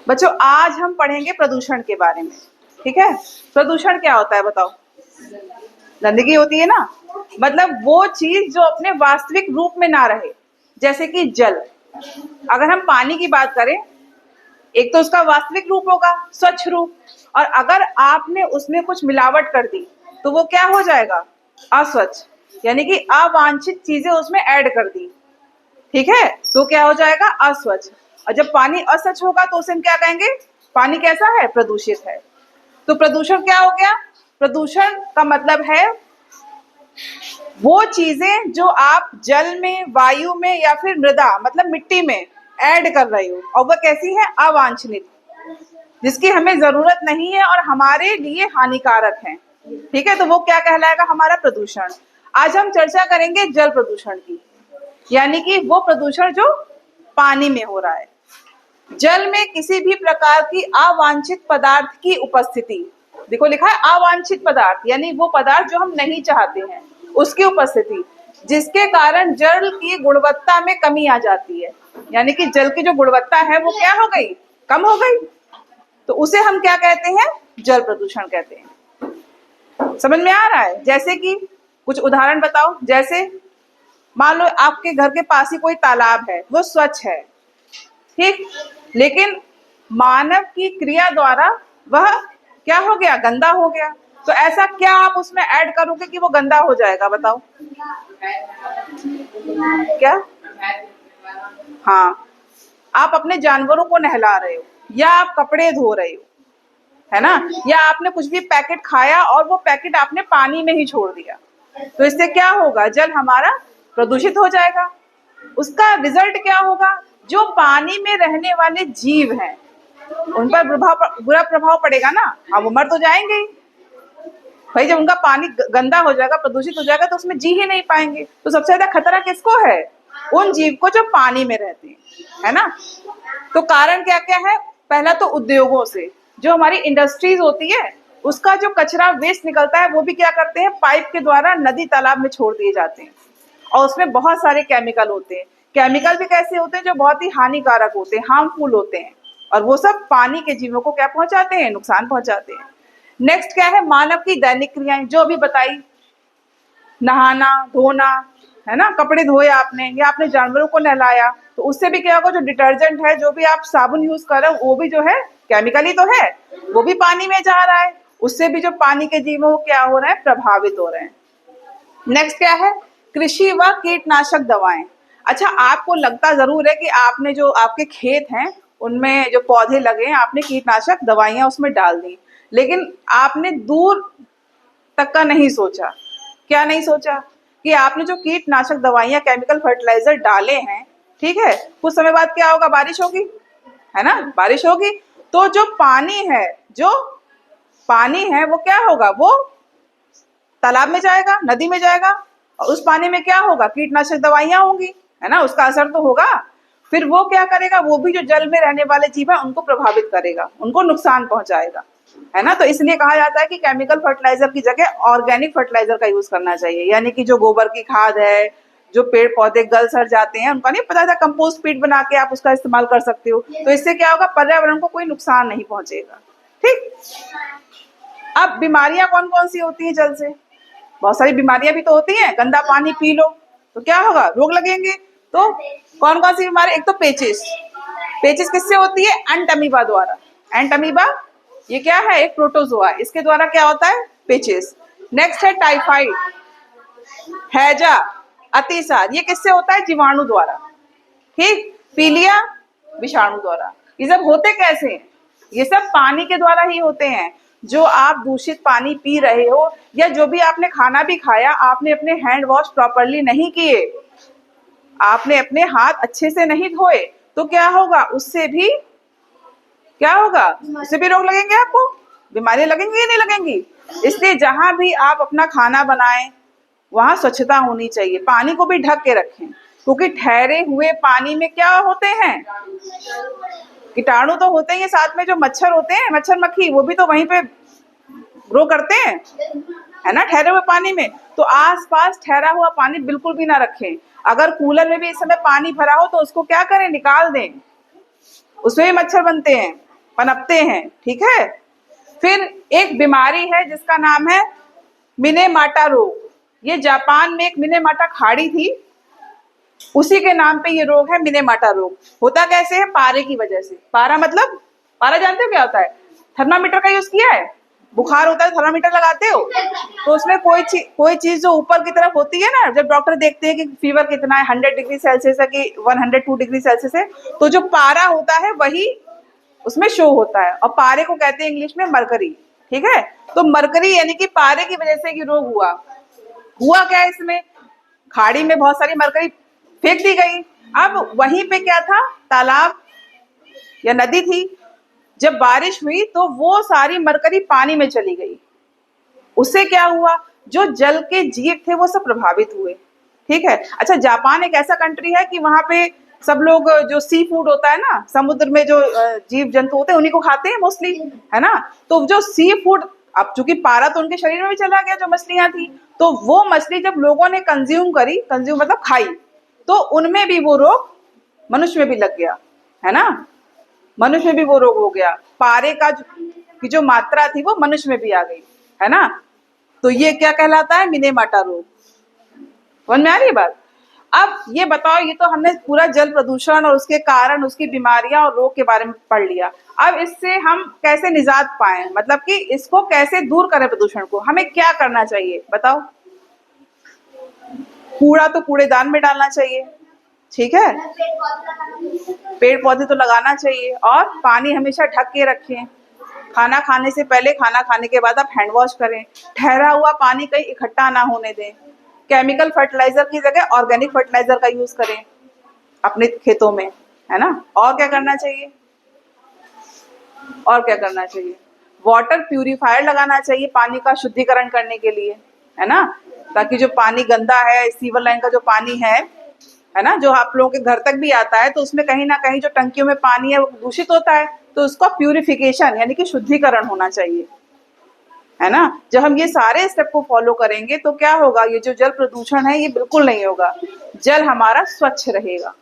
बच्चों आज हम पढ़ेंगे प्रदूषण के बारे में। ठीक है, प्रदूषण क्या होता है बताओ? गंदगी होती है ना, मतलब वो चीज जो अपने वास्तविक रूप में ना रहे, जैसे कि जल। अगर हम पानी की बात करें, एक तो उसका वास्तविक रूप होगा स्वच्छ रूप, और अगर आपने उसमें कुछ मिलावट कर दी तो वो क्या हो जाएगा? अस्वच्छ, यानी कि अवांछित चीजें उसमें ऐड कर दी। ठीक है, तो क्या हो जाएगा? अस्वच्छ। और जब पानी अस्वच्छ होगा तो उसे हम क्या कहेंगे? पानी कैसा है? प्रदूषित है। तो प्रदूषण क्या हो गया? प्रदूषण का मतलब है वो चीजें जो आप जल में, वायु में या फिर मृदा मतलब मिट्टी में ऐड कर रहे हो, और वह कैसी है? अवांछनित, जिसकी हमें जरूरत नहीं है और हमारे लिए हानिकारक है। ठीक है, तो वो क्या कहलाएगा? हमारा प्रदूषण। आज हम चर्चा करेंगे जल प्रदूषण की, यानी कि वो प्रदूषण जो पानी में हो रहा है। जल में किसी भी प्रकार की अवांछित पदार्थ की उपस्थिति, देखो लिखा है अवांछित पदार्थ, यानी वो पदार्थ जो हम नहीं चाहते हैं उसकी उपस्थिति, जिसके कारण जल की गुणवत्ता में कमी आ जाती है। यानी कि जल की जो गुणवत्ता है वो क्या हो गई? कम हो गई। तो उसे हम क्या कहते हैं? जल प्रदूषण कहते हैं। समझ में आ रहा है? जैसे कि कुछ उदाहरण बताओ। जैसे मान लो आपके घर के पास ही कोई तालाब है, वो स्वच्छ है, ठीक, लेकिन मानव की क्रिया द्वारा वह क्या हो गया? गंदा हो गया। तो ऐसा क्या आप उसमें ऐड करोगे कि वो गंदा हो जाएगा? बताओ क्या? हाँ, आप अपने जानवरों को नहला रहे हो, या आप कपड़े धो रहे हो, है ना, या आपने कुछ भी पैकेट खाया और वो पैकेट आपने पानी में ही छोड़ दिया, तो इससे क्या होगा? जल हमारा प्रदूषित हो जाएगा। उसका रिजल्ट क्या होगा? जो पानी में रहने वाले जीव हैं उन पर बुरा प्रभाव पड़ेगा ना, अब वो मर तो जाएंगे ही भाई। जब उनका पानी गंदा हो जाएगा, प्रदूषित हो जाएगा, तो उसमें जी ही नहीं पाएंगे। तो सबसे ज्यादा खतरा किसको है? उन जीव को जो पानी में रहते हैं, है ना। तो कारण क्या क्या है? पहला तो उद्योगों से, जो हमारी इंडस्ट्रीज होती है उसका जो कचरा वेस्ट निकलता है वो भी क्या करते हैं? पाइप के द्वारा नदी तालाब में छोड़ दिए जाते हैं, और उसमें बहुत सारे केमिकल होते हैं। केमिकल भी कैसे होते हैं? जो बहुत ही हानिकारक होते हैं, हार्मफुल होते हैं, और वो सब पानी के जीवों को क्या पहुंचाते हैं? नुकसान पहुंचाते हैं। नेक्स्ट क्या है? मानव की दैनिक क्रियाएं, जो अभी बताई, नहाना, धोना, है ना, कपड़े धोए आपने, या आपने जानवरों को नहलाया, तो उससे भी क्या होगा? जो डिटर्जेंट है, जो भी आप साबुन यूज कर रहे हो, वो भी जो है केमिकल ही तो है, वो भी पानी में जा रहा है। उससे भी जो पानी के जीव वो क्या हो रहे हैं? प्रभावित हो रहे हैं। नेक्स्ट क्या है? कृषि व कीटनाशक दवाएं। अच्छा, आपको लगता जरूर है कि आपने जो आपके खेत हैं उनमें जो पौधे लगे हैं, आपने कीटनाशक दवाइयां उसमें डाल दी, लेकिन आपने दूर तक का नहीं सोचा। क्या नहीं सोचा? कि आपने जो कीटनाशक दवाइयां, केमिकल फर्टिलाइजर डाले हैं, ठीक है, कुछ समय बाद क्या होगा? बारिश होगी, है ना, बारिश होगी, तो जो पानी है, जो पानी है वो क्या होगा? वो तालाब में जाएगा, नदी में जाएगा, और उस पानी में क्या होगा? कीटनाशक दवाइयां होंगी, है ना, उसका असर तो होगा। फिर वो क्या करेगा? वो भी जो जल में रहने वाले जीव है उनको प्रभावित करेगा, उनको नुकसान पहुंचाएगा, है ना। तो इसलिए कहा जाता है कि केमिकल फर्टिलाइजर की जगह ऑर्गेनिक फर्टिलाइजर का यूज करना चाहिए, यानी कि जो गोबर की खाद है, जो पेड़ पौधे गल सड़ जाते हैं उनका नहीं पता था, कंपोस्ट पीट बना के आप उसका इस्तेमाल कर सकते हो। तो इससे क्या होगा? पर्यावरण को कोई नुकसान नहीं पहुंचेगा। ठीक, अब बीमारियां कौन कौन सी होती हैं जल से? बहुत सारी बीमारियां भी तो होती हैं। गंदा पानी पी लो तो क्या होगा? रोग लगेंगे। तो कौन कौन सी बीमारी? एक तो पेचिस। पेचिस किससे होती है? एंट अमीबा द्वारा। एंट अमीबा ये क्या है? एक प्रोटोजोआ, इसके द्वारा क्या होता है? पेचिस। नेक्स्ट है टाइफाइड, हैजा, अतिसार, ये किससे होता है? जीवाणु द्वारा। ठीक, पीलिया विषाणु द्वारा। ये सब होते कैसे हैं? ये सब पानी के द्वारा ही होते हैं। जो आप दूषित पानी पी रहे हो, या जो भी आपने खाना भी खाया, आपने अपने हैंड वॉश प्रॉपरली नहीं किए, आपने अपने हाथ अच्छे से नहीं धोए, तो क्या होगा? उससे भी क्या होगा? उससे भी रोग लगेंगे, आपको बीमारियां लगेंगी या नहीं लगेंगी? इसलिए जहां भी आप अपना खाना बनाएं वहां स्वच्छता होनी चाहिए। पानी को भी ढक के रखें, क्योंकि ठहरे हुए पानी में क्या होते हैं? कीटाणु तो होते हैं, साथ में जो मच्छर होते हैं, मच्छर मक्खी, वो भी तो वहीं पे ग्रो करते हैं, है ना, ठहरे हुए पानी में। तो आसपास ठहरा हुआ पानी बिल्कुल भी ना रखें। अगर कूलर में भी इस समय पानी भरा हो तो उसको क्या करें? निकाल दें, उसमें भी मच्छर बनते हैं, पनपते हैं, ठीक है। फिर एक बीमारी है जिसका नाम है मिनेमाटा रोग। ये जापान में एक मिनेमाटा खाड़ी थी, उसी के नाम पे ये रोग है मिनेमाटा रोग। होता कैसे है? पारे की वजह से। पारा मतलब, पारा जानते हो क्या होता है? थर्मामीटर का यूज किया है? बुखार होता है थर्मामीटर लगाते हो, तो उसमें कोई चीज जो ऊपर की तरफ होती है ना, जब डॉक्टर देखते हैं कि फीवर कितना है, 100 डिग्री सेल्सियस है कि 102 डिग्री सेल्सियस है, तो जो पारा होता है वही उसमें शो होता है, और पारे को कहते हैं इंग्लिश में मरकरी, ठीक है। तो मरकरी यानी कि पारे की वजह से ये रोग हुआ क्या है इसमें? खाड़ी में बहुत सारी मरकरी फेंक दी गई। अब वहीं पे क्या था? तालाब या नदी थी। जब बारिश हुई तो वो सारी मरकरी पानी में चली गई। उससे क्या हुआ? जो जल के जीव थे वो सब प्रभावित हुए, ठीक है। अच्छा, जापान एक ऐसा कंट्री है कि वहां पे सब लोग जो सी फूड होता है ना, समुद्र में जो जीव जंतु होते हैं उन्हीं को खाते हैं मोस्टली, है ना। तो जो सी फूड, अब चूंकि पारा तो उनके शरीर में भी चला गया जो मछलियां थी, तो वो मछली जब लोगों ने कंज्यूम मतलब खाई, तो उनमें भी वो रोग मनुष्य में भी लग गया, है ना। मनुष्य में भी वो रोग हो गया। पारे की जो मात्रा थी वो मनुष्य में भी आ गई, है ना। तो ये क्या कहलाता है? मिनेमाटा रोग। समझ में आ रही है बात? अब ये बताओ, ये तो हमने पूरा जल प्रदूषण और उसके कारण, उसकी बीमारियां और रोग के बारे में पढ़ लिया। अब इससे हम कैसे निजात पाए, मतलब कि इसको कैसे दूर करें प्रदूषण को? हमें क्या करना चाहिए बताओ? कूड़ा तो कूड़ेदान में डालना चाहिए, ठीक है। पेड़ पौधे तो लगाना चाहिए, और पानी हमेशा ढक के रखें। खाना खाने से पहले, खाना खाने के बाद आप हैंड वॉश करें। ठहरा हुआ पानी कहीं इकट्ठा ना होने दें। केमिकल फर्टिलाइजर की जगह ऑर्गेनिक फर्टिलाइजर का यूज करें अपने खेतों में, है ना। और क्या करना चाहिए? और क्या करना चाहिए? वाटर प्यूरिफायर लगाना चाहिए पानी का शुद्धिकरण करने के लिए, है ना। ताकि जो पानी गंदा है, सीवर लाइन का जो पानी है ना, जो आप लोगों के घर तक भी आता है, तो उसमें कहीं ना कहीं जो टंकियों में पानी है वो दूषित होता है, तो उसका प्यूरिफिकेशन यानी कि शुद्धिकरण होना चाहिए, है ना। जब हम ये सारे स्टेप को फॉलो करेंगे तो क्या होगा? ये जो जल प्रदूषण है ये बिल्कुल नहीं होगा, जल हमारा स्वच्छ रहेगा।